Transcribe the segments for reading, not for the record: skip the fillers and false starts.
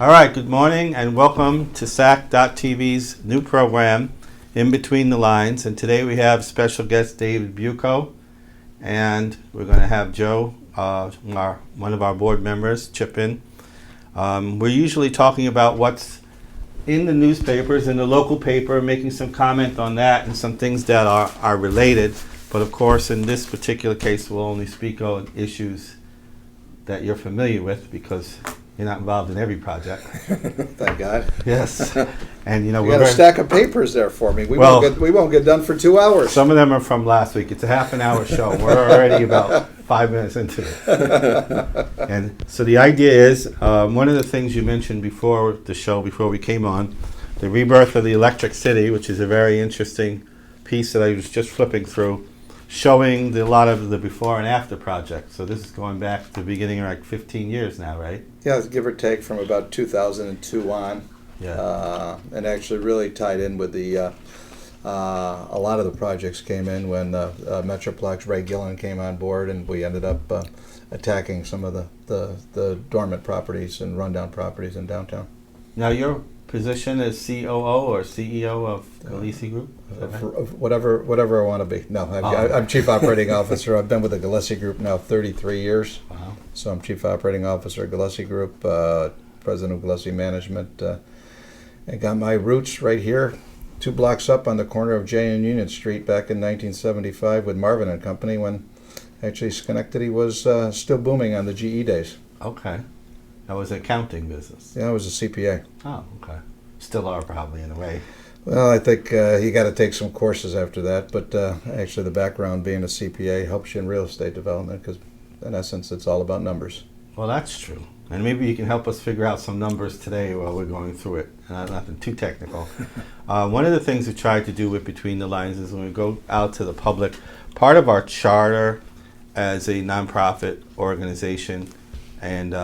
All right, good morning and welcome to SAC.TV's new program, In Between the Lines. And today we have special guest David Buicko, and we're going to have Joe, one of our board members, chip in. We're usually talking about what's in the newspapers, in the local paper, making some comment on that and some things that are related. But of course, in this particular case, we'll only speak on issues that you're familiar with because you're not involved in every project. Thank God. Yes. And you got a stack of papers there for me. We won't get done for 2 hours. Some of them are from last week. It's a half-an-hour show. We're already about 5 minutes into it. And so the idea is, one of the things you mentioned before the show, before we came on, the rebirth of the Electric City, which is a very interesting piece that I was just flipping through, showing a lot of the before and after projects. So this is going back to the beginning of like 15 years now, right? Yeah, give or take from about 2002 on. Yeah. And actually really tied in with the, a lot of the projects came in when Metroplex, Ray Gillen came on board, and we ended up attacking some of the dormant properties and rundown properties in downtown. Now your position is COO or CEO of Gillespie Group? Whatever I want to be. No, I'm Chief Operating Officer. I've been with the Gillespie Group now 33 years. Wow. So I'm Chief Operating Officer of Gillespie Group, President of Gillespie Management. I got my roots right here, 2 blocks up on the corner of J and Union Street back in 1975 with Marvin and Company when actually Schenectady was still booming on the GE days. Okay. That was an accounting business. Yeah, I was a CPA. Oh, okay. Still are probably in a way. Well, I think you got to take some courses after that, but actually the background being a CPA helps you in real estate development because in essence it's all about numbers. Well, that's true. And maybe you can help us figure out some numbers today while we're going through it. Nothing too technical. One of the things we tried to do with Between the Lines is when we go out to the public, part of our charter as a nonprofit organization and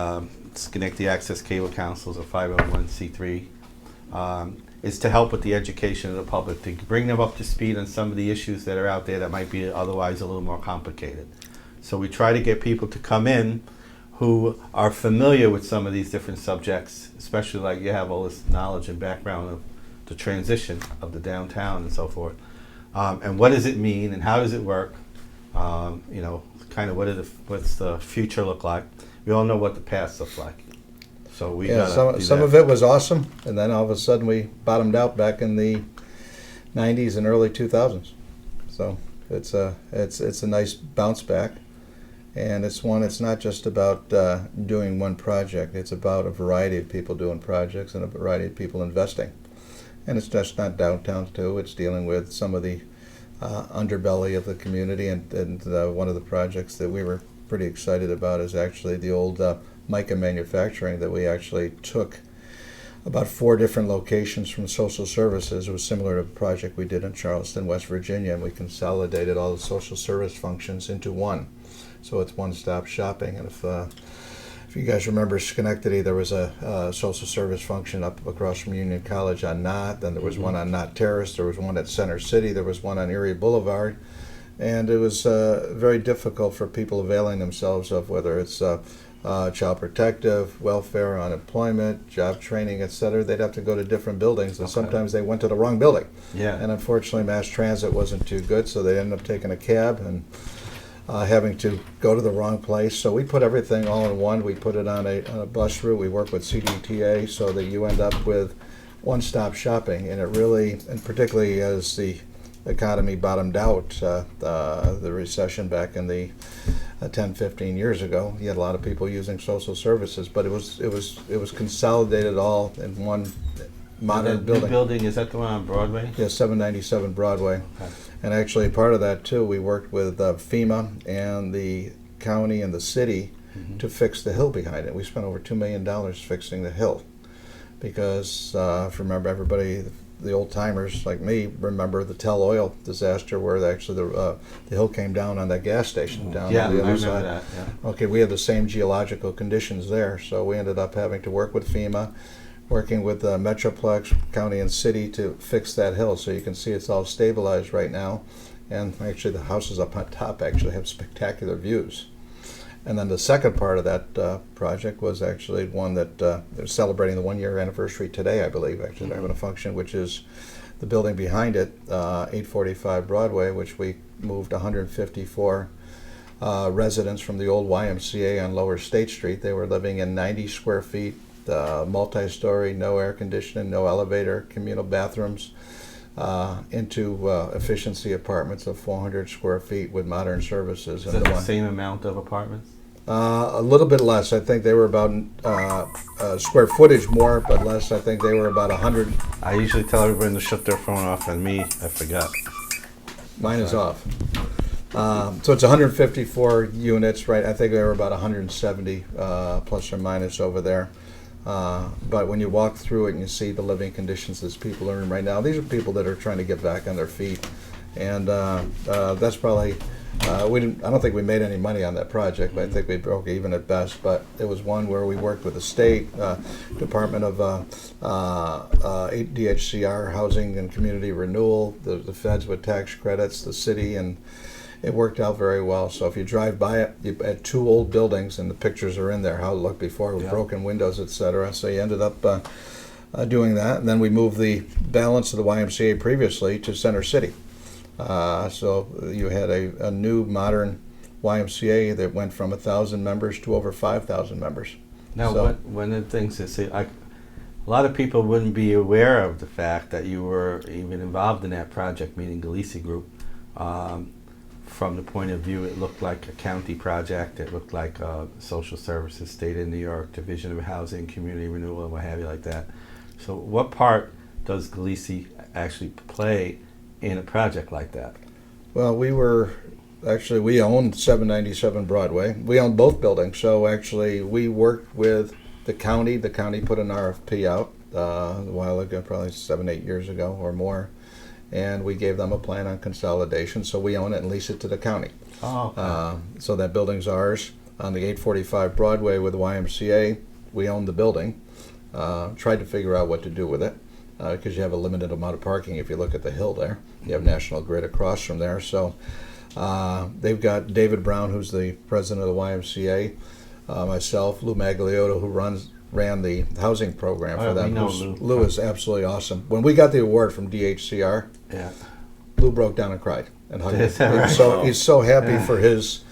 Schenectady Access Cable Council is a 501c3, is to help with the education of the public, to bring them up to speed on some of the issues that are out there that might be otherwise a little more complicated. So we try to get people to come in who are familiar with some of these different subjects, especially like you have all this knowledge and background of the transition of the downtown and so forth. And what does it mean and how does it work? Kind of what's the future look like? We all know what the past looks like. So we some of it was awesome, and then all of a sudden we bottomed out back in the 90s and early 2000s. So it's a nice bounce back, and it's not just about doing one project. It's about a variety of people doing projects and a variety of people investing. And it's just not downtown too. It's dealing with some of the underbelly of the community, and one of the projects that we were pretty excited about is actually the old mica manufacturing that we actually took about 4 different locations from social services. It was similar to a project we did in Charleston, West Virginia, and we consolidated all the social service functions into one. So it's one-stop shopping. And if you guys remember Schenectady, there was a social service function up across from Union College on Knott, then there was one on Knott Terrace, there was one at Center City, there was one on Erie Boulevard. And it was very difficult for people availing themselves of whether it's child protective, welfare, unemployment, job training, etc. They'd have to go to different buildings, and sometimes they went to the wrong building. Yeah. And unfortunately, mass transit wasn't too good, so they ended up taking a cab and having to go to the wrong place. So we put everything all in one. We put it on a bus route. We work with CDTA so that you end up with one-stop shopping, and it really, and particularly as the economy bottomed out, the recession back in the 10, 15 years ago, you had a lot of people using social services, but it was consolidated all in one modern building. The building, is that the one on Broadway? Yeah, 797 Broadway. Okay. And actually part of that too, we worked with FEMA and the county and the city to fix the hill behind it. We spent over $2 million fixing the hill because if you remember, everybody, the old timers like me remember the Tell Oil disaster where actually the hill came down on that gas station down on the other side. That, yeah. Okay, we had the same geological conditions there, so we ended up having to work with FEMA, working with Metroplex, county and city to fix that hill. So you can see it's all stabilized right now, and actually the houses up on top actually have spectacular views. And then the second part of that project was actually one that they're celebrating the 1 year anniversary today, I believe. Actually, they're having a function, which is the building behind it, 845 Broadway, which we moved 154 residents from the old YMCA on Lower State Street. They were living in 90 square feet, multi-story, no air conditioning, no elevator, communal bathrooms, into efficiency apartments of 400 square feet with modern services. Is that the same amount of apartments? A little bit less. I think they were about square footage more, but less. I think they were about 100. I usually tell everybody to shut their phone off, and me, I forgot. Mine is off. So it's 154 units, right? I think they were about 170 plus or minus over there. But when you walk through it and you see the living conditions that people are in right now, these are people that are trying to get back on their feet, and that's probably I don't think we made any money on that project, but I think we broke even at best. But it was one where we worked with the state Department of DHCR, Housing and Community Renewal, the feds with tax credits, the city, and it worked out very well. So if you drive by it, you had two old buildings, and the pictures are in there, how it looked before with broken windows, etc. So you ended up doing that. And then we moved the balance of the YMCA previously to Center City. So you had a new modern YMCA that went from 1,000 members to over 5,000 members. Now, So- one of the things that say, a lot of people wouldn't be aware of the fact that you were even involved in that project, meaning Galisi Group. From the point of view, it looked like a county project. It looked like social services, state of New York, Division of Housing, Community Renewal, and what have you like that. So what part does Galisi actually play in a project like that? Well, we owned 797 Broadway. We owned both buildings. So actually, we worked with the county. The county put an RFP out a while ago, probably 7-8 years ago or more. And we gave them a plan on consolidation. So we own it and lease it to the county. Oh, okay. So that building's ours. On the 845 Broadway with the YMCA, we owned the building. Tried to figure out what to do with it, because you have a limited amount of parking if you look at the hill there. You have National Grid across from there. So they've got David Brown, who's the president of the YMCA, myself, Lou Magliotto, who ran the housing program for them. We know Lou is absolutely awesome. When we got the award from DHCR, Yeah. Lou broke down and cried and hugged Is me. that right? He's so happy for his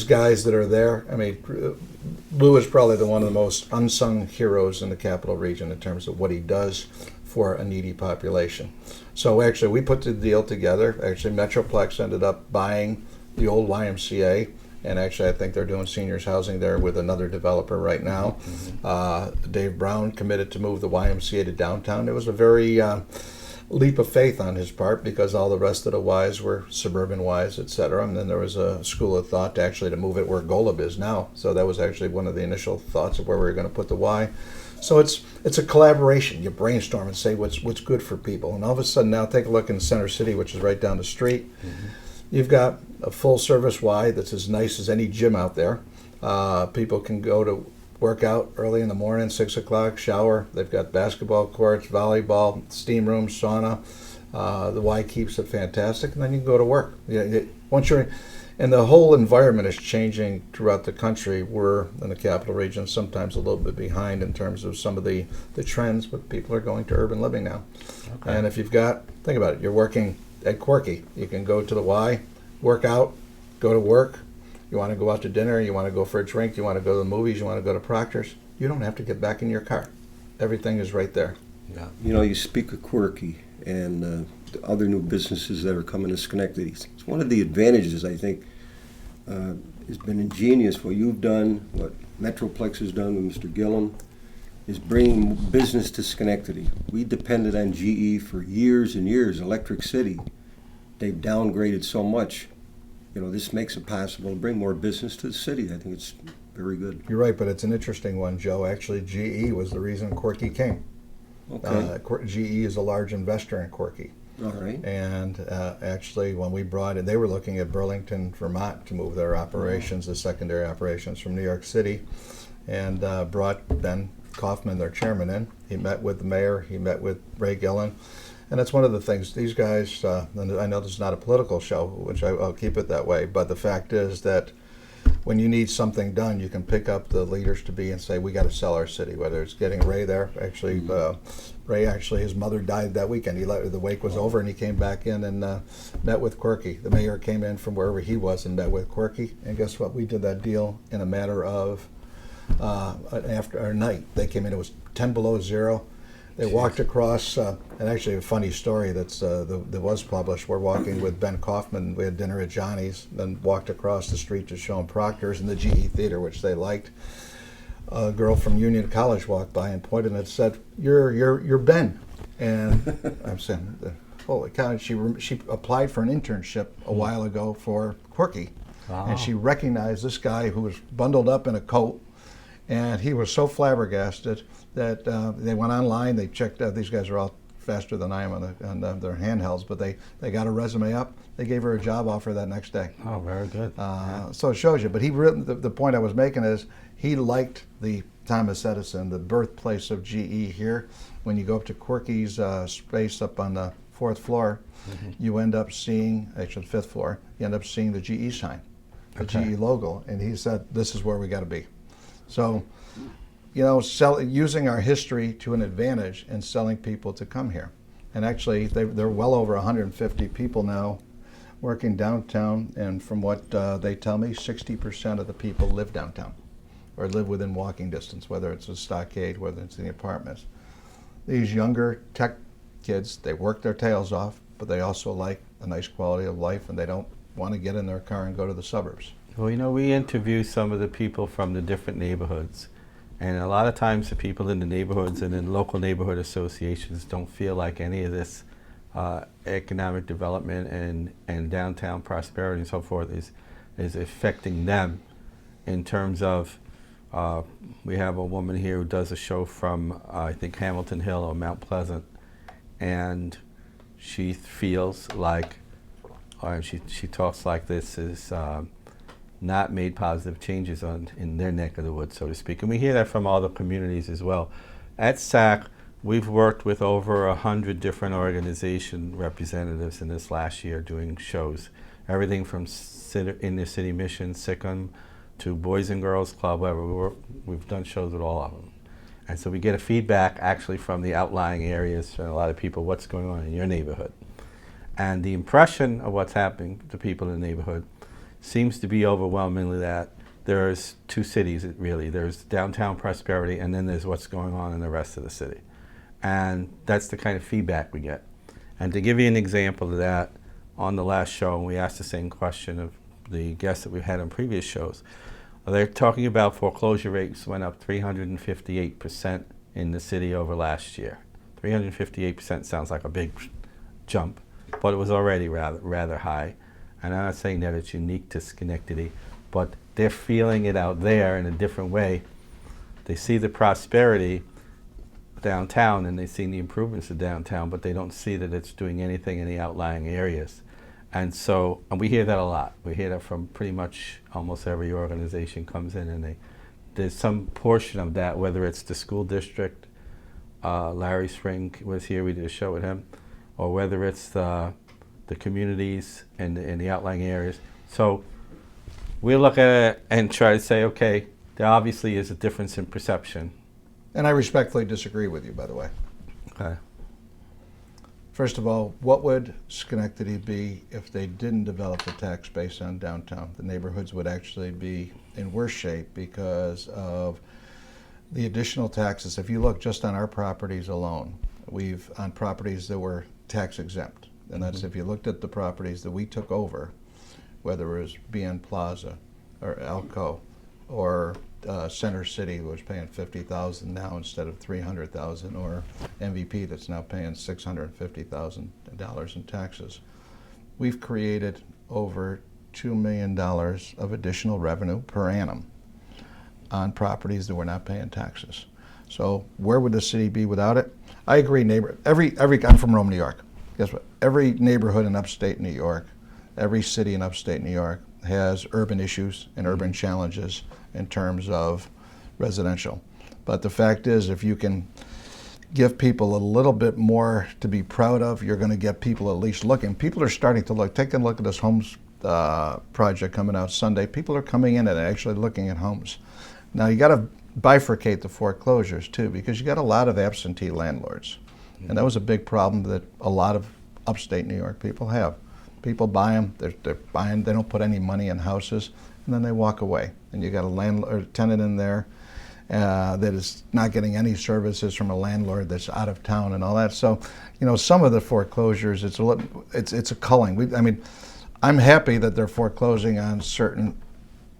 guys that are there. I mean, Lou is probably one of the most unsung heroes in the capital region in terms of what he does for a needy population. So actually, we put the deal together. Actually, Metroplex ended up buying the old YMCA, and actually, I think they're doing seniors housing there with another developer right now. Dave Brown committed to move the YMCA to downtown. It was a very leap of faith on his part, because all the rest of the Ys were suburban Ys, etc. And then there was a school of thought to actually to move it where Golub is now. So that was actually one of the initial thoughts of where we were going to put the Y. So it's a collaboration. You brainstorm and say what's good for people. And all of a sudden now take a look in Center City, which is right down the street. You've got a full service Y that's as nice as any gym out there. People can go to work out early in the morning, 6 o'clock, shower. They've got basketball courts, volleyball, steam room, sauna. The Y keeps it fantastic, and then you can go to work. Once you're in, and the whole environment is changing throughout the country. We're in the capital region sometimes a little bit behind in terms of some of the trends, but people are going to urban living now. Okay. And if you've got, think about it, you're working at Corky, you can go to the Y, work out, go to work. You want to go out to dinner, you want to go for a drink, you want to go to the movies, you want to go to Proctor's, you don't have to get back in your car. Everything is right there. Yeah. You know, you speak of Quirky and the other new businesses that are coming to Schenectady. It's one of the advantages, I think, has been ingenious. What you've done, what Metroplex has done with Mr. Gillen, is bringing business to Schenectady. We depended on GE for years and years, Electric City. They've downgraded so much. You know, this makes it possible to bring more business to the city. I think it's very good. You're right, but it's an interesting one, Joe. Actually, GE was the reason Corky came. Okay. GE is a large investor in Corky. All right. And actually, when we brought in, they were looking at Burlington, Vermont to move their operations, the secondary operations from New York City, and brought Ben Kaufman, their chairman, in. He met with the mayor, he met with Ray Gillen. And that's one of the things, these guys, and I know this is not a political show, which I'll keep it that way, but the fact is that when you need something done, you can pick up the leaders to be and say, we got to sell our city, whether it's getting Ray there. Actually, Ray, his mother died that weekend. The wake was over, and he came back in and met with Quirky. The mayor came in from wherever he was and met with Quirky. And guess what? We did that deal in a matter of after our night. They came in, it was 10 below zero. They walked across, and actually a funny story that was published. We're walking with Ben Kaufman. We had dinner at Johnny's, then walked across the street to Schoen Proctor's in the GE Theater, which they liked. A girl from Union College walked by and pointed and said, "You're Ben." And I'm saying, "Holy cow!" And she applied for an internship a while ago for Quirky, and she recognized this guy who was bundled up in a coat, and he was so flabbergasted that they went online. They checked out. These guys are all faster than I am on their handhelds, but they got a resume up. They gave her a job offer that next day. Oh, very good. So it shows you. But the point I was making is he liked the Thomas Edison, the birthplace of GE here. When you go up to Quirky's space up on the 4th floor, you end up seeing, actually the 5th floor, you end up seeing the GE sign, the GE logo. And he said, this is where we got to be. So, using our history to an advantage and selling people to come here. And actually, they're well over 150 people now working downtown. And from what they tell me, 60% of the people live downtown or live within walking distance, whether it's a stockade, whether it's in the apartments. These younger tech kids, they work their tails off, but they also like a nice quality of life, and they don't want to get in their car and go to the suburbs. Well, we interview some of the people from the different neighborhoods, and a lot of times the people in the neighborhoods and in local neighborhood associations don't feel like any of this economic development and downtown prosperity and so forth is affecting them in terms of, we have a woman here who does a show from, I think, Hamilton Hill or Mount Pleasant, and she feels like, or she talks like this is not made positive changes in their neck of the woods, so to speak. And we hear that from all the communities as well. At SAC, we've worked with over 100 different organization representatives in this last year doing shows. Everything from Inner City Mission, SICM, to Boys and Girls Club, whatever. We've done shows with all of them. And so we get a feedback actually from the outlying areas, from a lot of people, what's going on in your neighborhood. And the impression of what's happening to people in the neighborhood seems to be overwhelmingly that there's two cities, really. There's downtown prosperity, and then there's what's going on in the rest of the city. And that's the kind of feedback we get. And to give you an example of that, on the last show, we asked the same question of the guests that we've had on previous shows. They're talking about foreclosure rates went up 358% in the city over last year. 358% sounds like a big jump, but it was already rather high. And I'm not saying that it's unique to Schenectady, but they're feeling it out there in a different way. They see the prosperity downtown and they've seen the improvements of downtown, but they don't see that it's doing anything in the outlying areas. And we hear that a lot. We hear that from pretty much almost every organization comes in, and there's some portion of that, whether it's the school district, Larry Spring was here, we did a show with him, or whether it's the communities and the outlying areas. So we look at it and try to say, okay, there obviously is a difference in perception. And I respectfully disagree with you, by the way. Okay. First of all, what would Schenectady be if they didn't develop the tax base on downtown? The neighborhoods would actually be in worse shape because of the additional taxes. If you look just on our properties alone, on properties that were tax exempt, and that's if you looked at the properties that we took over, whether it was BN Plaza or Alco or Center City was paying $50,000 now instead of $300,000, or MVP that's now paying $650,000 in taxes. We've created over $2 million of additional revenue per annum on properties that were not paying taxes. So where would the city be without it? I agree. I'm from Rome, New York. Guess what? Every neighborhood in upstate New York, every city in upstate New York has urban issues and urban challenges in terms of residential. But the fact is, if you can give people a little bit more to be proud of, you're going to get people at least looking. People are starting to look. Take a look at this homes project coming out Sunday. People are coming in and actually looking at homes. Now you got to bifurcate the foreclosures too, because you got a lot of absentee landlords, and that was a big problem that a lot of upstate New York people have. People buy them, they're buying, they don't put any money in houses, and then they walk away. And you got a landlord, a tenant in there that is not getting any services from a landlord that's out of town and all that. So, you know, some of the foreclosures, it's a culling. I'm happy that they're foreclosing on certain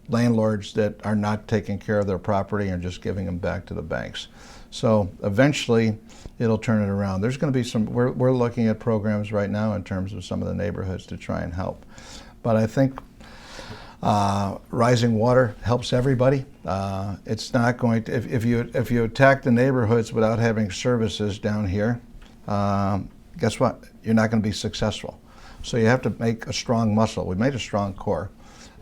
landlords that are not taking care of their property and just giving them back to the banks. So eventually it'll turn it around. There's going to be we're looking at programs right now in terms of some of the neighborhoods to try and help. But I think rising water helps everybody. It's not going to, if you attack the neighborhoods without having services down here, guess what? You're not going to be successful. So you have to make a strong muscle. We made a strong core.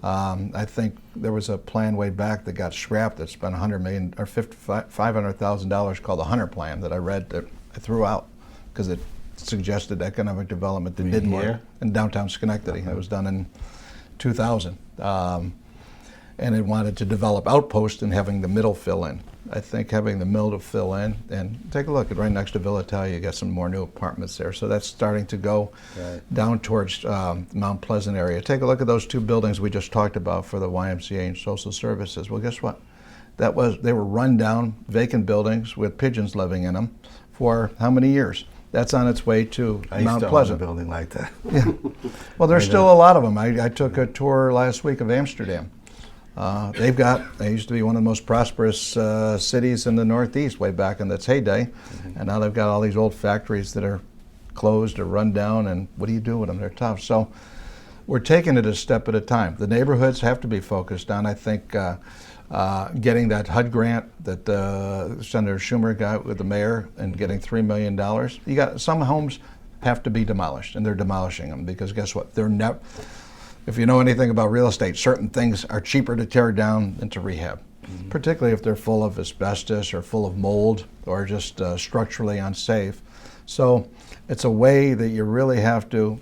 I think there was a plan way back that got scrapped that spent $100 million or $500,000 called the Hunter Plan that I read that I threw out because it suggested economic development that didn't work in downtown Schenectady. It was done in 2000. And it wanted to develop outposts and having the middle fill in. I think having the middle to fill in, and take a look at right next to Villa Italia, you got some more new apartments there. So that's starting to go down towards Mount Pleasant area. Take a look at those two buildings we just talked about for the YMCA and social services. Well, guess what? They were run down, vacant buildings with pigeons living in them for how many years? That's on its way to Mount Pleasant. I used to own a building like that. Yeah. Well, there's still a lot of them. I took a tour last week of Amsterdam. They used to be one of the most prosperous cities in the Northeast way back in its heyday, and now they've got all these old factories that are closed or run down, and what do you do with them? They're tough. So we're taking it a step at a time. The neighborhoods have to be focused on, I think, getting that HUD grant that Senator Schumer got with the mayor and getting $3 million. You got some homes have to be demolished, and they're demolishing them because guess what? They're never. If you know anything about real estate, certain things are cheaper to tear down than to rehab, particularly if they're full of asbestos or full of mold or just structurally unsafe. So it's a way that you really have to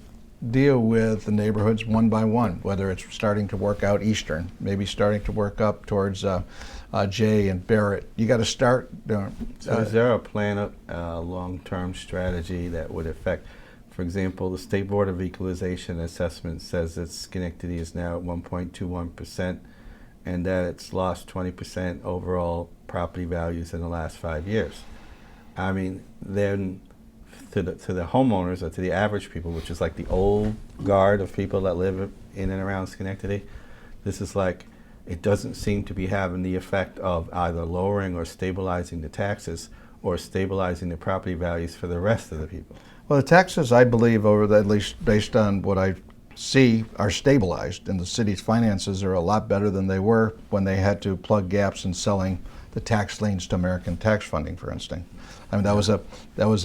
deal with the neighborhoods one by one, whether it's starting to work out Eastern, maybe starting to work up towards Jay and Barrett. You got to start doing. So is there a plan, a long-term strategy that would affect? For example, the State Board of Equalization Assessment says that Schenectady is now at 1.21% and that it's lost 20% overall property values in the last 5 years. I mean, then to the homeowners or to the average people, which is like the old guard of people that live in and around Schenectady, this is like, it doesn't seem to be having the effect of either lowering or stabilizing the taxes or stabilizing the property values for the rest of the people. Well, the taxes, I believe, at least based on what I see, are stabilized, and the city's finances are a lot better than they were when they had to plug gaps in selling the tax liens to American tax funding, for instance. I mean, that was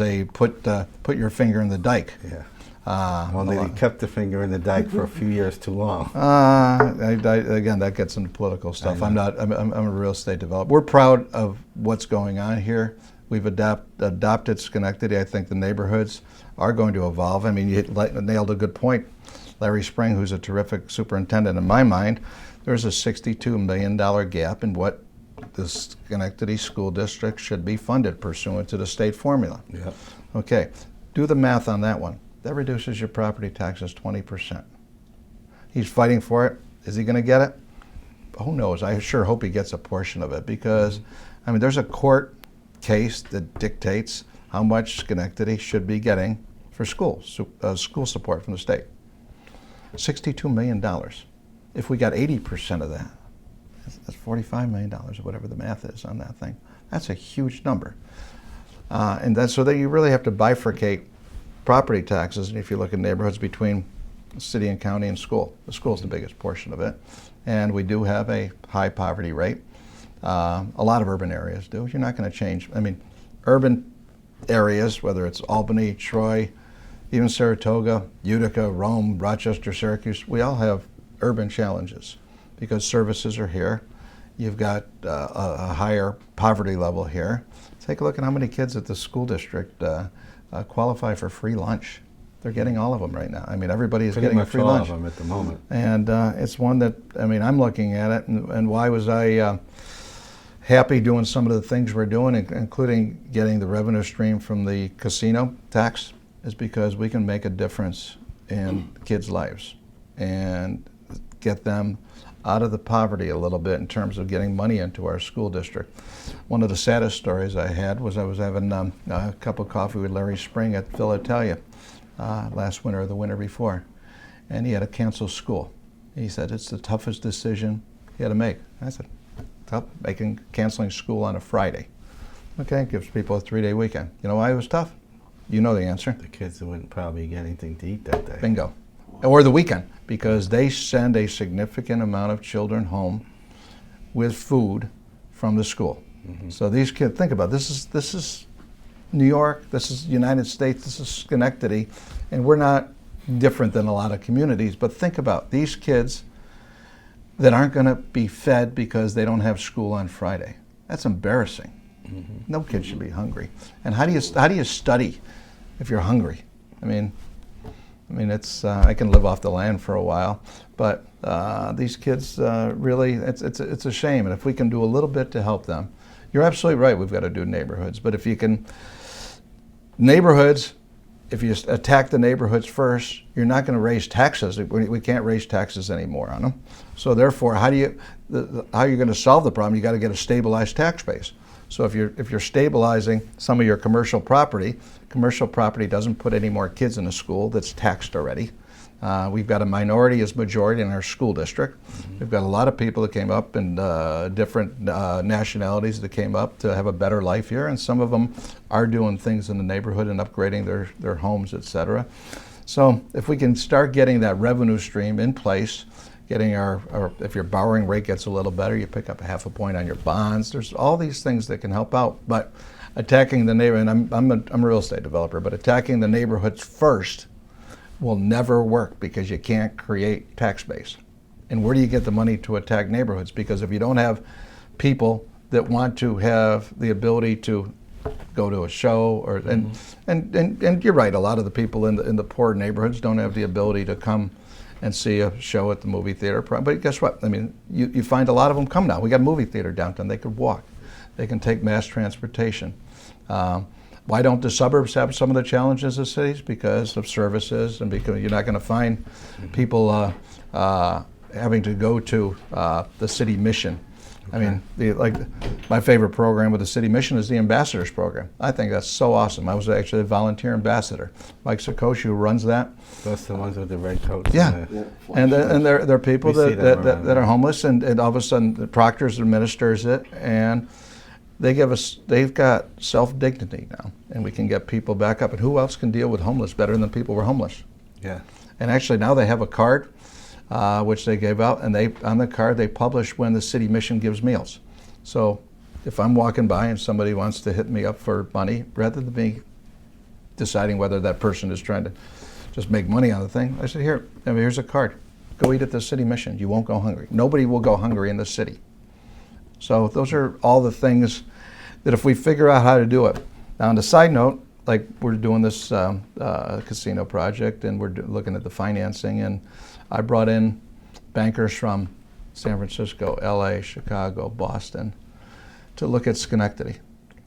a put your finger in the dike. Yeah. Well, they kept the finger in the dike for a few years too long. Again, that gets into political stuff. I'm a real estate developer. We're proud of what's going on here. We've adopted Schenectady. I think the neighborhoods are going to evolve. I mean, you nailed a good point. Larry Spring, who's a terrific superintendent in my mind, there's a $62 million gap in what the Schenectady School District should be funded pursuant to the state formula. Yep. Okay, do the math on that one. That reduces your property taxes 20%. He's fighting for it. Is he going to get it? Who knows? I sure hope he gets a portion of it because, I mean, there's a court case that dictates how much Schenectady should be getting for school support from the state. $62 million. If we got 80% of that, that's $45 million or whatever the math is on that thing. That's a huge number. And that's so that you really have to bifurcate property taxes. And if you look at neighborhoods between city and county and school, the school's the biggest portion of it. And we do have a high poverty rate. A lot of urban areas do. You're not going to change. I mean, urban areas, whether it's Albany, Troy, even Saratoga, Utica, Rome, Rochester, Syracuse, we all have urban challenges because services are here. You've got a higher poverty level here. Take a look at how many kids at the school district qualify for free lunch. They're getting all of them right now. I mean, everybody is Pretty getting a much free all lunch. of them at the moment. And it's one that, I mean, I'm looking at it, and why was I happy doing some of the things we're doing, including getting the revenue stream from the casino tax, is because we can make a difference in kids' lives and get them out of the poverty a little bit in terms of getting money into our school district. One of the saddest stories I had was I was having a cup of coffee with Larry Spring at Philadelphia last winter or the winter before, and he had to cancel school. He said it's the toughest decision he had to make. I said, tough? Canceling school on a Friday. Okay, gives people a 3-day weekend. You know why it was tough? You know the answer. The kids wouldn't probably get anything to eat that day. Bingo. Or the weekend, because they send a significant amount of children home with food from the school. Mm-hmm. So these kids, think about it, this is New York, this is United States, this is Schenectady, and we're not different than a lot of communities, but think about these kids that aren't going to be fed because they don't have school on Friday. That's embarrassing. Mm-hmm. No kid should be hungry. And how do you study if you're hungry? I mean, it's I can live off the land for a while, but these kids really, it's a shame. And if we can do a little bit to help them, you're absolutely right. We've got to do neighborhoods, but if you can, neighborhoods. If you attack the neighborhoods first, you're not going to raise taxes. We can't raise taxes anymore on them. So therefore, how are you going to solve the problem? You got to get a stabilized tax base. So if you're stabilizing some of your commercial property doesn't put any more kids in a school that's taxed already. We've got a minority as majority in our school district. Mm-hmm. We've got a lot of people that came up and different nationalities that came up to have a better life here, and some of them are doing things in the neighborhood and upgrading their homes, et cetera. So if we can start getting that revenue stream in place, getting our if your borrowing rate gets a little better, you pick up a half a point on your bonds. There's all these things that can help out, but attacking the neighborhood, and I'm a real estate developer, but attacking the neighborhoods first will never work because you can't create tax base. And where do you get the money to attack neighborhoods? Because if you don't have people that want to have the ability to go to a show, or and you're right, a lot of the people in the poor neighborhoods don't have the ability to come and see a show at the movie theater. But guess what? I mean, you find a lot of them come now. We got a movie theater downtown. They could walk. They can take mass transportation. Why don't the suburbs have some of the challenges of cities? Because of services, and because you're not going to find people having to go to the city mission. Okay. I mean, my favorite program with the city mission is the ambassadors program. I think that's so awesome. I was actually a volunteer ambassador. Mike Sakoshi, who runs that. That's the ones with the red coats. Yeah, and they're people that are homeless, and all of a sudden the proctors administers it, and they've got self-dignity now, and we can get people back up. And who else can deal with homeless better than people who are homeless? Yeah. And actually now they have a card, which they gave out, and on the card they publish when the city mission gives meals. So if I'm walking by and somebody wants to hit me up for money, rather than me deciding whether that person is trying to just make money on the thing, I said, here's a card. Go eat at the city mission. You won't go hungry. Nobody will go hungry in the city. So those are all the things that if we figure out how to do it. Now, on the side note, like we're doing this casino project, and we're looking at the financing, and I brought in bankers from San Francisco, LA, Chicago, Boston, to look at Schenectady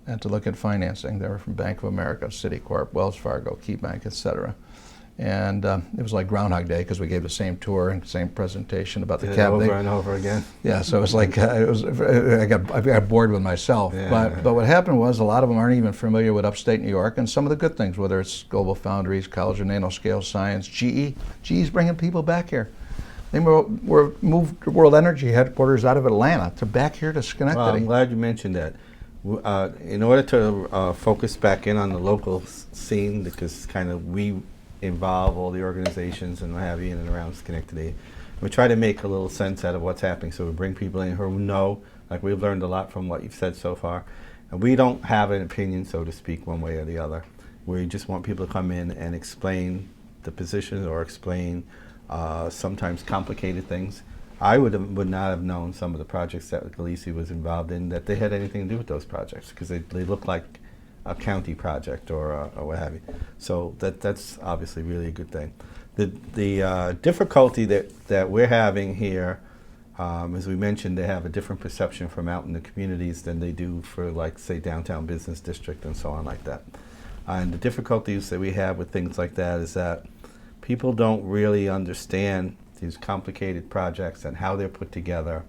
and to look at financing. They were from Bank of America, Citicorp, Wells Fargo, KeyBank, et cetera. And it was like Groundhog Day because we gave the same tour and same presentation about the cab. Over and over again. Yeah, so it was like I got bored with myself. Yeah. But what happened was a lot of them aren't even familiar with upstate New York and some of the good things, whether it's Global Foundries, College of Nanoscale Science, GE. GE's bringing people back here. They were moved World Energy headquarters out of Atlanta to back here to Schenectady. Well, I'm glad you mentioned that. In order to focus back in on the local scene, because kind of we involve all the organizations and what have you in and around Schenectady. We try to make a little sense out of what's happening, so we bring people in who know, like we've learned a lot from what you've said so far. And we don't have an opinion, so to speak, one way or the other. We just want people to come in and explain the positions or explain sometimes complicated things. I would not have known some of the projects that Galisi was involved in, that they had anything to do with those projects, because they look like a county project or what have you. So that's obviously really a good thing. The difficulty that we're having here, as we mentioned, they have a different perception from out in the communities than they do for, like, say, downtown business district and so on like that. And the difficulties that we have with things like that is that people don't really understand these complicated projects and how they're put together,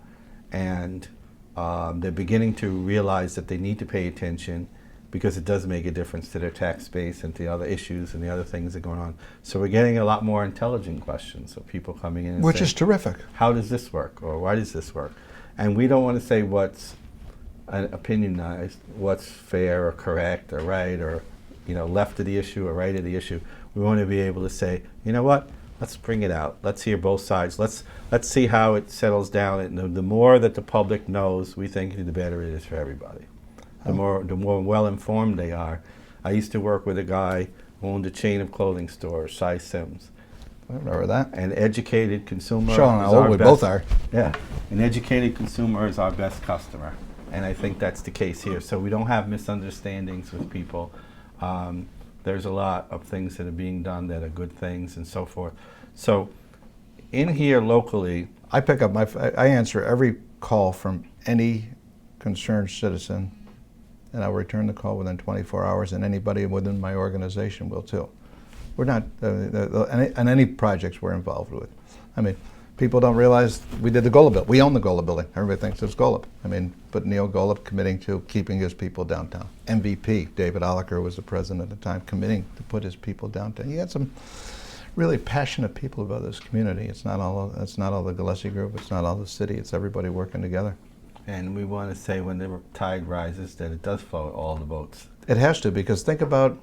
and they're beginning to realize that they need to pay attention because it does make a difference to their tax base and to the other issues and the other things that are going on. So we're getting a lot more intelligent questions of people coming in and Which saying, is terrific. how does this work, or why does this work? And we don't want to say what's opinionized, what's fair or correct or right, or left of the issue or right of the issue. We want to be able to say, you know what, let's bring it out. Let's hear both sides. Let's see how it settles down. And the more that the public knows, we think the better it is for everybody. The more well informed they are. I used to work with a guy who owned a chain of clothing stores, Cy Sims. I remember that. An educated consumer. Showing is how old our we best- both are. Yeah, an educated consumer is our best customer, and I think that's the case here. So we don't have misunderstandings with people. There's a lot of things that are being done that are good things and so forth. So in here locally, I pick up I answer every call from any concerned citizen, and I'll return the call within 24 hours, and anybody within my organization will too. We're not, and any projects we're involved with. I mean, people don't realize we did the Golub building. We own the Golub building. Everybody thinks it's Golub. I mean, but Neil Golub committing to keeping his people downtown. MVP, David Oliker was the president at the time, committing to put his people downtown. You had some really passionate people about this community. It's not all the Gillespie group. It's not all the city. It's everybody working together. and we want to say when the tide rises that it does float all the boats. It has to, because think about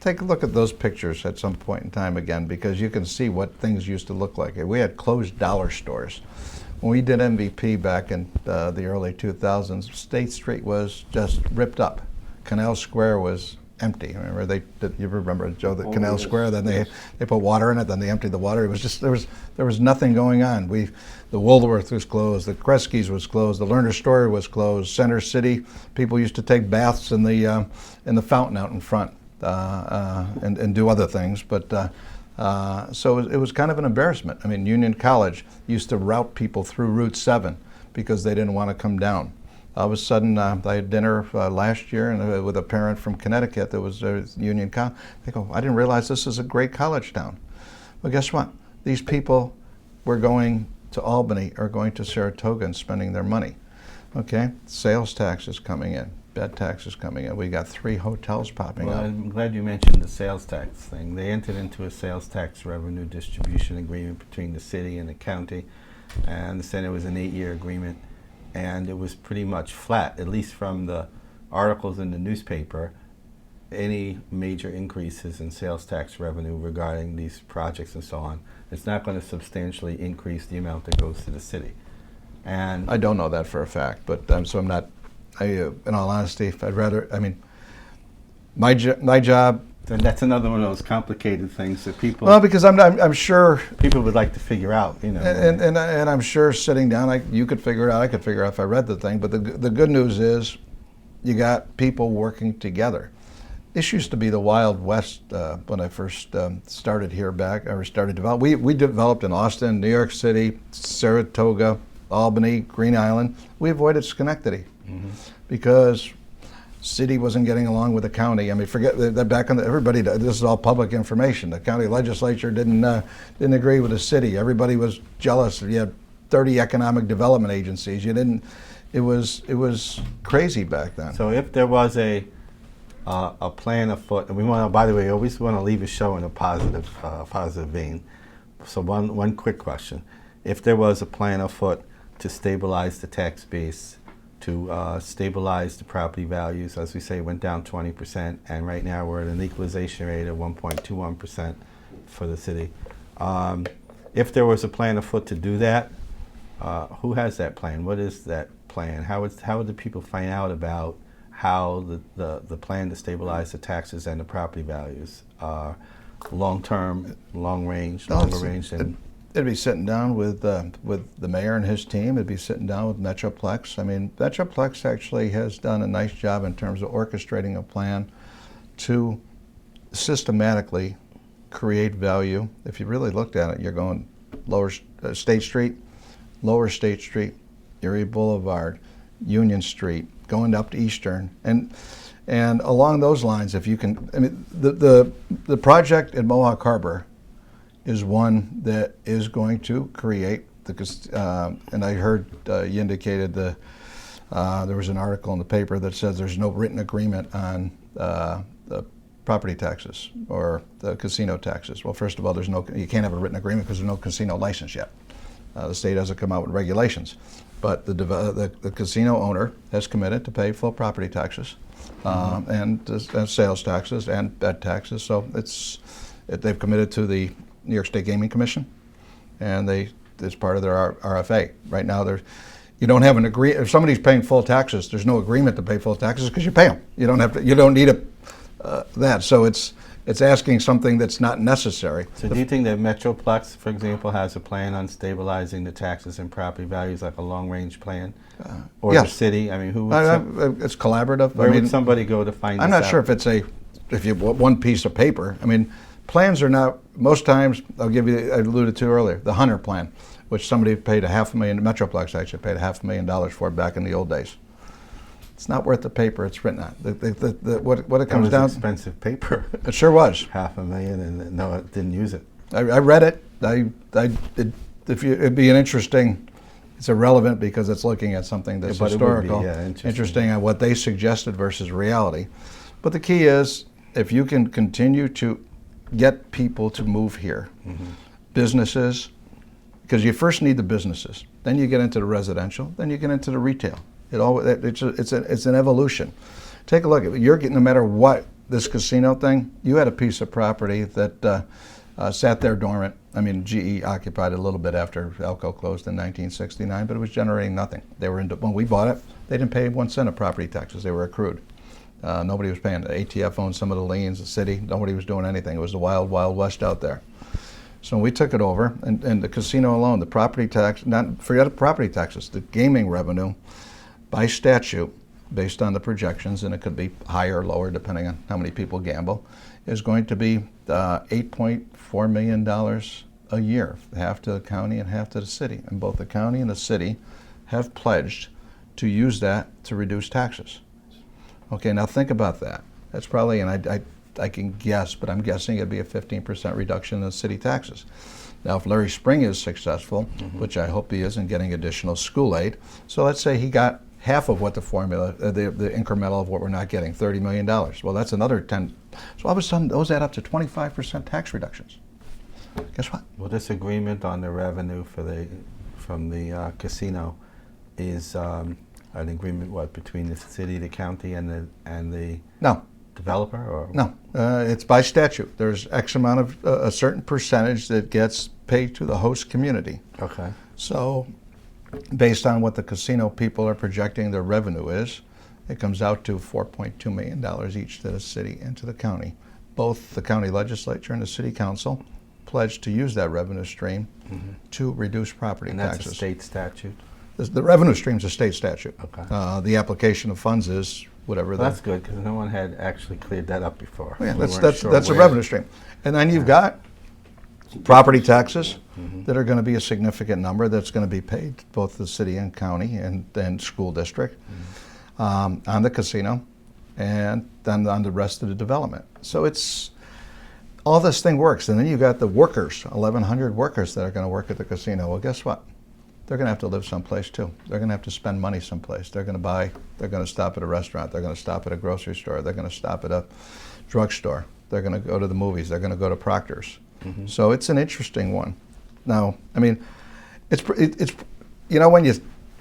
take a look at those pictures at some point in time again, because you can see what things used to look like. We had closed dollar stores. When we did MVP back in the early 2000s, State Street was just ripped up. Canal Square was empty. Remember you remember, Joe, the Canal Square? Then they put water in it. Then they emptied the water. It was just there was nothing going on. The Woolworth was closed. The Kresge's was closed. The Lerner Store was closed. Center City, people used to take baths in the fountain out in front and do other things. But so it was kind of an embarrassment. I mean, Union College used to route people through Route 7 because they didn't want to come down. All of a sudden, I had dinner last year and with a parent from Connecticut that was Union College. They go, I didn't realize this is a great college town. Well, guess what? These people were going to Albany or going to Saratoga and spending their money. Okay? Sales tax is coming in. Bed tax is coming in. We got 3 hotels popping up. I'm glad you mentioned the sales tax thing. They entered into a sales tax revenue distribution agreement between the city and the county. I understand it was an 8-year agreement. And it was pretty much flat, at least from the articles in the newspaper. Any major increases in sales tax revenue regarding these projects and so on, it's not going to substantially increase the amount that goes to the city. And I don't know that for a fact, but so I'm not. In all honesty, I'd rather. I mean, my job. and that's another one of those complicated things that people. Well, because I'm sure people would like to figure out, you know. And I'm sure sitting down, you could figure it out. I could figure it out if I read the thing. But the good news is, you got people working together. This used to be the Wild West when I first started here started develop. We developed in Austin, New York City, Saratoga, Albany, Green Island. We avoided Schenectady because city wasn't getting along with the county. I mean, forget that back on everybody. This is all public information. The county legislature didn't agree with the city. Everybody was jealous. You had 30 economic development agencies. You didn't. It was crazy back then. So if there was a plan afoot, and we want to, by the way, always want to leave a show in a positive vein. So one quick question: if there was a plan afoot to stabilize the tax base, to stabilize the property values, as we say, went down 20%, and right now we're at an equalization rate of 1.21% for the city. If there was a plan afoot to do that, who has that plan? What is that plan? How would the people find out about how the plan to stabilize the taxes and the property values are long-term, longer range? It'd be sitting down with the mayor and his team. It'd be sitting down with Metroplex. I mean, Metroplex actually has done a nice job in terms of orchestrating a plan to systematically create value. If you really looked at it, you're going lower State Street, lower State Street, Erie Boulevard, Union Street, going up to Eastern, and along those lines, if you can, I mean, the project at Mohawk Harbor is one that is going to create and I heard you indicated there was an article in the paper that says there's no written agreement on the property taxes or the casino taxes. Well, first of all, you can't have a written agreement because there's no casino license yet. The state hasn't come out with regulations, but the casino owner has committed to pay full property taxes and sales taxes and bed taxes. So they've committed to the New York State Gaming Commission, and it's part of their RFA. Right now, you don't have an agreement. If somebody's paying full taxes, there's no agreement to pay full taxes because you pay them. You don't have to. You don't need that. So it's asking something that's not necessary. So do you think that Metroplex, for example, has a plan on stabilizing the taxes and property values, like a long-range plan? Or yes. The city? I mean, it's collaborative. Where would somebody go to find this out? I'm not sure if you have one piece of paper. I mean, plans are not, most times, I alluded to earlier, the Hunter plan, which somebody paid Metroplex actually paid $500,000 for back in the old days. It's not worth the paper it's written on. What it comes down to. Expensive paper. It sure was. $500,000, and no, it didn't use it. I read it. It'd be an interesting. It's irrelevant because it's looking at something that's historical. It would be, interesting on what they suggested versus reality. But the key is, if you can continue to get people to move here, businesses, because you first need the businesses, then you get into the residential, then you get into the retail. It's an evolution. Take a look at it. No matter what, this casino thing, you had a piece of property that sat there dormant. I mean, GE occupied it a little bit after Alco closed in 1969, but it was generating nothing. When we bought it, they didn't pay 1 cent of property taxes. They were accrued. Nobody was paying. ATF owned some of the liens, the city. Nobody was doing anything. It was the wild, wild west out there. So we took it over, and the casino alone, the property tax, forget the property taxes, the gaming revenue, by statute, based on the projections, and it could be higher or lower depending on how many people gamble, is going to be $8.4 million a year, half to the county and half to the city. And both the county and the city have pledged to use that to reduce taxes. Okay, now think about that. That's probably, and I can guess, but I'm guessing it'd be a 15% reduction in the city taxes. Now, if Larry Spring is successful, which I hope he is in getting additional school aid, so let's say he got half of what the formula, the incremental of what we're not getting, $30 million. Well, that's another 10. So all of a sudden, those add up to 25% tax reductions. Guess what? Well, this agreement on the revenue from the casino is an agreement, between the city, the county, and the No. developer? Or? No, it's by statute. There's X amount of, a certain percentage that gets paid to the host community. Okay. So based on what the casino people are projecting their revenue is, it comes out to $4.2 million each to the city and to the county. Both the county legislature and the city council pledged to use that revenue stream to reduce property taxes. And that's a state statute? The revenue stream is a state statute. Okay. The application of funds is whatever. Well, that's good, because no one had actually cleared that up before. Yeah, that's a revenue stream. And then you've got property taxes that are going to be a significant number that's going to be paid to both the city and county and school district on the casino and then on the rest of the development. So it's all this thing works. And then you've got the workers, 1,100 workers that are going to work at the casino. Well, guess what? They're going to have to live someplace too. They're going to have to spend money someplace. They're going to stop at a restaurant. They're going to stop at a grocery store. They're going to stop at a drugstore. They're going to go to the movies. They're going to go to Proctor's. So it's an interesting one. Now, I mean, it's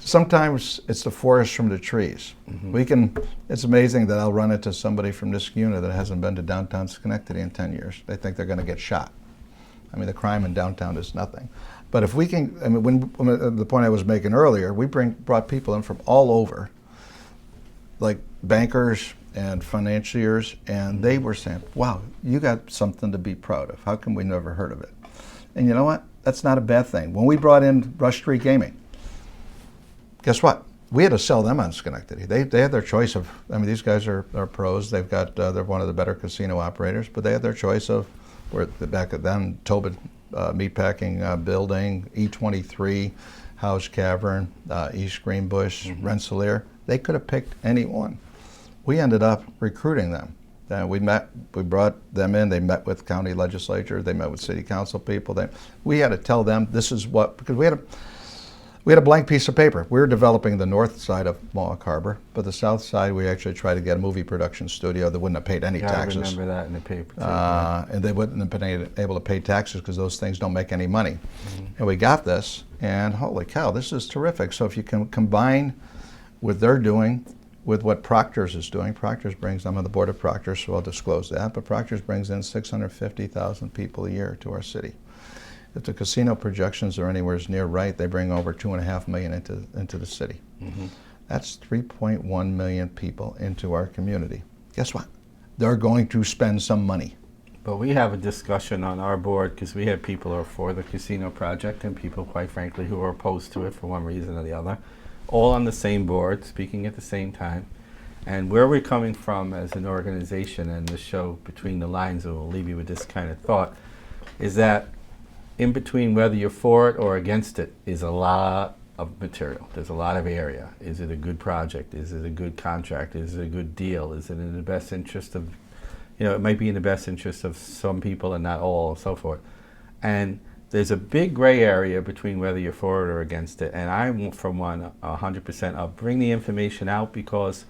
sometimes it's the forest from the trees. It's amazing that I'll run into somebody from this unit that hasn't been to downtown Schenectady in 10 years. They think they're going to get shot. I mean, the crime in downtown is nothing. But if we can, I mean, when the point I was making earlier, we brought people in from all over, like bankers and financiers, and they were saying, wow, you got something to be proud of. How come we never heard of it? And you know what? That's not a bad thing. When we brought in Rush Street Gaming, guess what? we had to sell them on Schenectady. They had their choice of, I mean, these guys are pros. They've got, they're one of the better casino operators, but they had their choice of, where back then, Tobin Meatpacking Building, E23, House Cavern, East Greenbush, Rensselaer. They could have picked any one. We ended up recruiting them. We brought them in. They met with county legislature. They met with city council people. We had to tell them this is what, because we had a blank piece of paper. We were developing the north side of Mohawk Harbor, but the south side we actually tried to get a movie production studio that wouldn't have paid any taxes. I remember that in the paper too. And they wouldn't have been able to pay taxes because those things don't make any money. And we got this, and holy cow, this is terrific. So if you can combine what they're doing with what Proctor's is doing. Proctor's brings, I'm on the board of Proctor's, so I'll disclose that, but Proctor's brings in 650,000 people a year to our city. If the casino projections are anywhere near right, they bring over 2.5 million into the city. That's 3.1 million people into our community. Guess what? They're going to spend some money. But we have a discussion on our board because we have people who are for the casino project and people, quite frankly, who are opposed to it for one reason or the other, all on the same board, speaking at the same time. And where we're coming from as an organization, and the show Between the Lines, and we'll leave you with this kind of thought, is that in between whether you're for it or against it is a lot of material. There's a lot of area. Is it a good project? Is it a good contract? Is it a good deal? Is it in the best interest of, it might be in the best interest of some people and not all, and so forth. And there's a big gray area between whether you're for it or against it. And I, for one, 100%, I'll bring the information out, because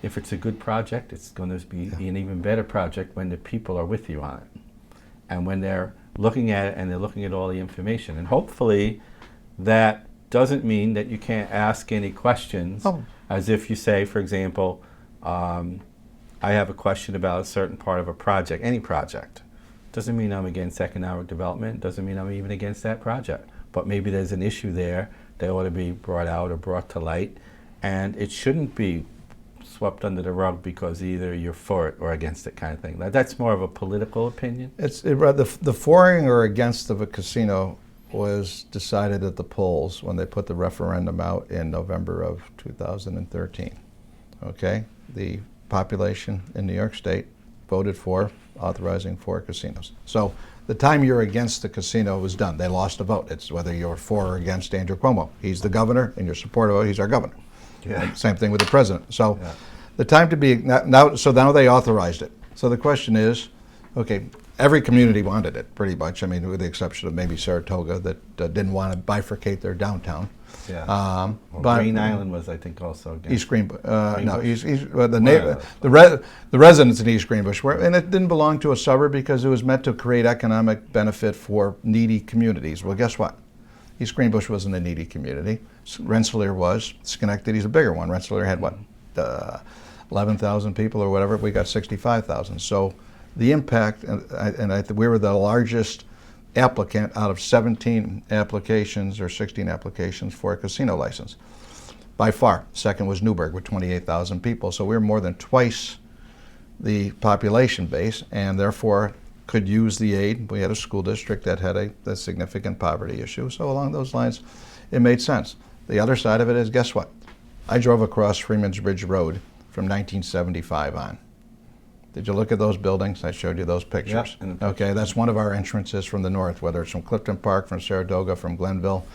if it's a good project, it's going to be an even better project when the people are with you on it. And when they're looking at it and they're looking at all the information. And hopefully that doesn't mean that you can't ask any questions, as if you say, for example, I have a question about a certain part of a project, any project. Doesn't mean I'm against economic development, doesn't mean I'm even against that project. But maybe there's an issue there that ought to be brought out or brought to light, and it shouldn't be swept under the rug because either you're for it or against it, kind of thing. That's more of a political opinion. The for or against of a casino was decided at the polls when they put the referendum out in November of 2013. Okay, the population in New York State voted for authorizing 4 casinos. So the time you're against the casino was done. They lost a vote. It's whether you're for or against Andrew Cuomo. He's the governor, and you're supportive of it. He's our governor. Yeah. Same thing with the president. So the time to be now. So now they authorized it. So the question is, okay, every community wanted it pretty much. I mean, with the exception of maybe Saratoga that didn't want to bifurcate their downtown. Yeah. But Green Island was, I think, also against East Greenbush. No, the residents in East Greenbush were, and it didn't belong to a suburb because it was meant to create economic benefit for needy communities. Well, guess what? East Greenbush wasn't a needy community. Rensselaer was. Schenectady's a bigger one. Rensselaer had what, 11,000 people or whatever. We got 65,000. So the impact, we were the largest applicant out of 17 applications or 16 applications for a casino license. By far. Second was Newburgh with 28,000 people. So we were more than twice the population base, and therefore could use the aid. We had a school district that had a significant poverty issue. So along those lines, it made sense. The other side of it is, guess what? I drove across Freeman's Bridge Road from 1975 on. Did you look at those buildings? I showed you those pictures. Yeah, okay, that's one of our entrances from the north, whether it's from Clifton Park, from Saratoga, from Glenville.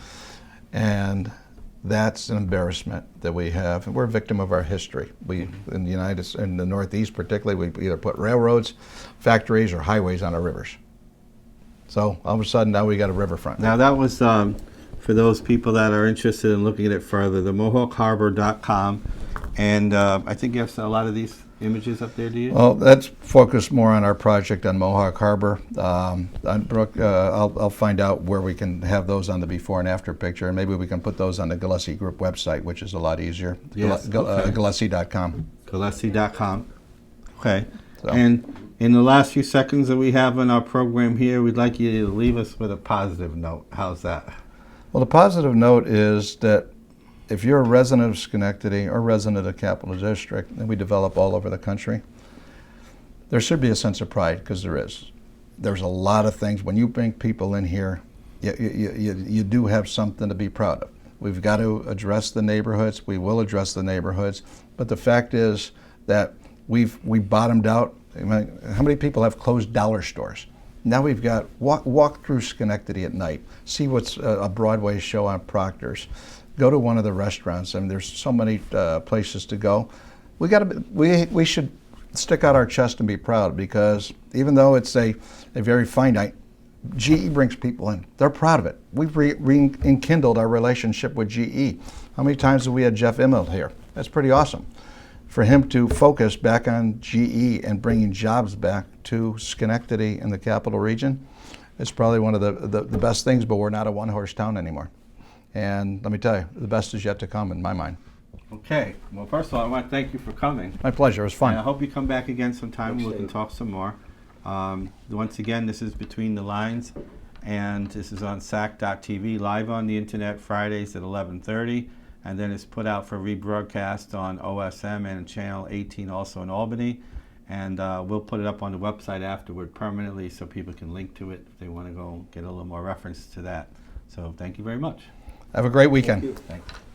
And that's an embarrassment that we have. We're a victim of our history. We, in the Northeast particularly, we either put railroads, factories, or highways on our rivers. So all of a sudden now we got a riverfront. Now that was, for those people that are interested in looking at it further, the MohawkHarbor.com. And I think you have a lot of these images up there, do you? Well, that's focused more on our project on Mohawk Harbor. Brooke, I'll find out where we can have those on the before and after picture, and maybe we can put those on the Gillespie Group website, which is a lot easier. Yes, Gillespie.com. Gillespie.com. Okay. So. And in the last few seconds that we have in our program here, we'd like you to leave us with a positive note. How's that? Well, the positive note is that if you're a resident of Schenectady or resident of Capital District, and we develop all over the country, there should be a sense of pride, because there is. There's a lot of things. When you bring people in here, you do have something to be proud of. We've got to address the neighborhoods. We will address the neighborhoods. But the fact is that we bottomed out. I mean, how many people have closed dollar stores? Now we've got walk through Schenectady at night, see what's a Broadway show on Proctor's, go to one of the restaurants. I mean, there's so many places to go. We should stick out our chest and be proud, because even though it's a very finite, GE brings people in. They're proud of it. We've rekindled our relationship with GE. How many times have we had Jeff Immelt here? That's pretty awesome. For him to focus back on GE and bringing jobs back to Schenectady and the capital region, it's probably one of the best things, but we're not a one-horse town anymore. And let me tell you, the best is yet to come in my mind. Okay. Well, first of all, I want to thank you for coming. My pleasure. It was fun. And I hope you come back again sometime. We can talk some more. Once again, this is Between the Lines, and this is on SAC.TV, live on the internet Fridays at 11:30, and then it's put out for rebroadcast on OSM and Channel 18 also in Albany. And we'll put it up on the website afterward permanently so people can link to it if they want to go get a little more reference to that. So thank you very much. Have a great weekend. Thank you. Thank you.